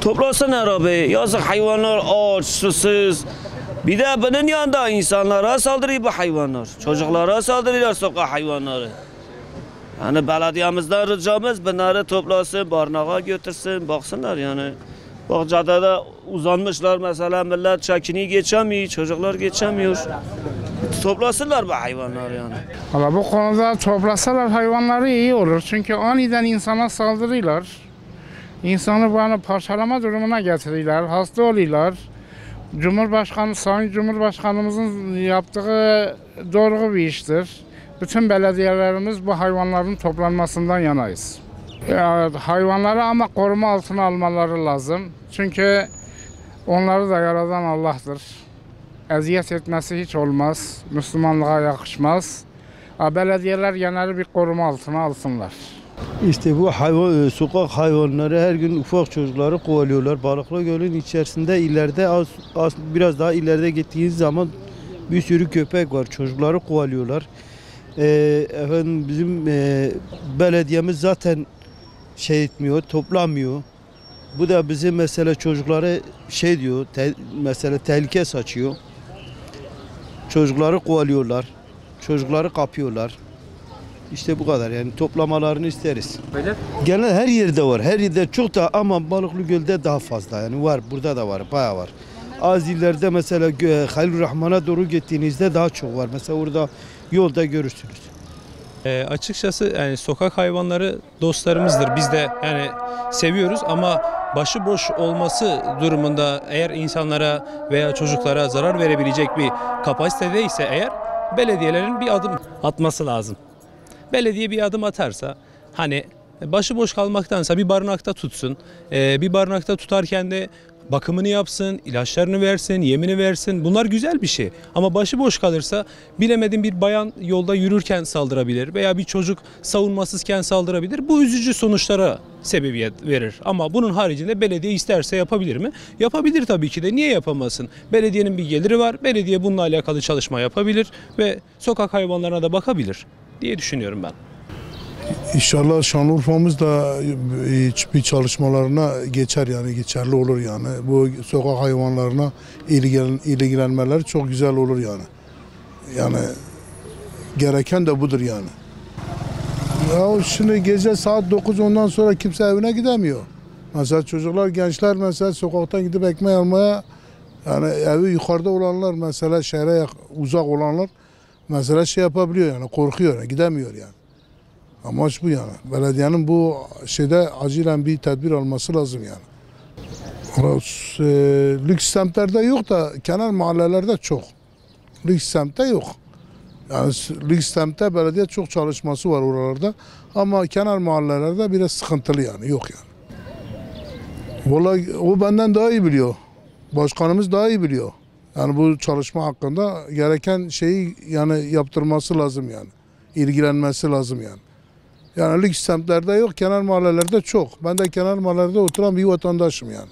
Toplasın arabayı. Yazık hayvanlar aç, susuz. Bir de bunun yanında insanlara saldırıyor bu hayvanlar. Çocuklara saldırıyorlar sokak hayvanları. Yani belediyemizden ricamız bunları toplasın, barınağa götürsün, baksınlar yani. Bak caddede uzanmışlar mesela, millet çekini geçemiyor, çocuklar geçemiyor. Toplasınlar bu hayvanları yani. Valla bu konuda toplasalar hayvanları iyi olur. Çünkü aniden insana saldırıyorlar. İnsanı bana parçalama durumuna getiriyorlar, hasta oluyorlar. Sayın Cumhurbaşkanımızın yaptığı doğru bir iştir. Bütün belediyelerimiz bu hayvanların toplanmasından yanayız. Hayvanları ama koruma altına almaları lazım. Çünkü onları da yaradan Allah'tır. Eziyet etmesi hiç olmaz, Müslümanlığa yakışmaz. Belediyeler genel bir koruma altına alsınlar. İşte bu sokak hayvanları her gün ufak çocukları kovalıyorlar. Balıklı Göl'ün içerisinde ileride biraz daha ileride gittiğiniz zaman bir sürü köpek var. Çocukları kovalıyorlar. Efendim bizim belediyemiz zaten şey etmiyor, toplamıyor. Bu da bizim mesela çocukları şey diyor, mesela tehlike saçıyor. Çocukları kovalıyorlar. Çocukları kapıyorlar. İşte bu kadar, yani toplamalarını isteriz. Böyle? Genel her yerde var. Her yerde çok da, ama Balıklı Göl'de daha fazla. Yani var, burada da var, bayağı var. Az ileride mesela Halilurrahman'a doğru gittiğinizde daha çok var. Mesela orada yolda görürsünüz. Açıkçası yani sokak hayvanları dostlarımızdır. Biz de yani seviyoruz ama başıboş olması durumunda eğer insanlara veya çocuklara zarar verebilecek bir kapasitedeyse eğer belediyelerin bir adım atması lazım. Belediye bir adım atarsa hani başıboş kalmaktansa bir barınakta tutsun. Bir barınakta tutarken de bakımını yapsın, ilaçlarını versin, yemini versin. Bunlar güzel bir şey. Ama başıboş kalırsa bilemedim bir bayan yolda yürürken saldırabilir veya bir çocuk savunmasızken saldırabilir. Bu üzücü sonuçlara sebebiyet verir. Ama bunun haricinde belediye isterse yapabilir mi? Yapabilir tabii ki de. Niye yapamasın? Belediyenin bir geliri var. Belediye bununla alakalı çalışma yapabilir ve sokak hayvanlarına da bakabilir diye düşünüyorum ben. İnşallah Şanlıurfa'mız da bir çalışmalarına geçer, yani geçerli olur yani. Bu sokak hayvanlarına ilgilenmeleri çok güzel olur yani. Yani gereken de budur yani. Ya şimdi gece saat 9 ondan sonra kimse evine gidemiyor. Mesela çocuklar, gençler mesela sokaktan gidip ekmek almaya, yani evi yukarıda olanlar mesela şehre uzak olanlar mesela şey yapabiliyor yani, korkuyor yani, gidemiyor yani. Amaç bu yani. Belediyenin bu şeyde acilen bir tedbir alması lazım yani. Lüks semtlerde yok da kenar mahallelerde çok. Lüks semtte yok. Yani lüks semtte belediye çok çalışması var oralarda. Ama kenar mahallelerde biraz sıkıntılı yani, yok yani. Vallahi o benden daha iyi biliyor. Başkanımız daha iyi biliyor. Yani bu çalışma hakkında gereken şeyi yani yaptırması lazım yani. İlgilenmesi lazım yani. Yani lüks semtlerde yok, kenar mahallelerde çok. Ben de kenar mahallelerde oturan bir vatandaşım yani.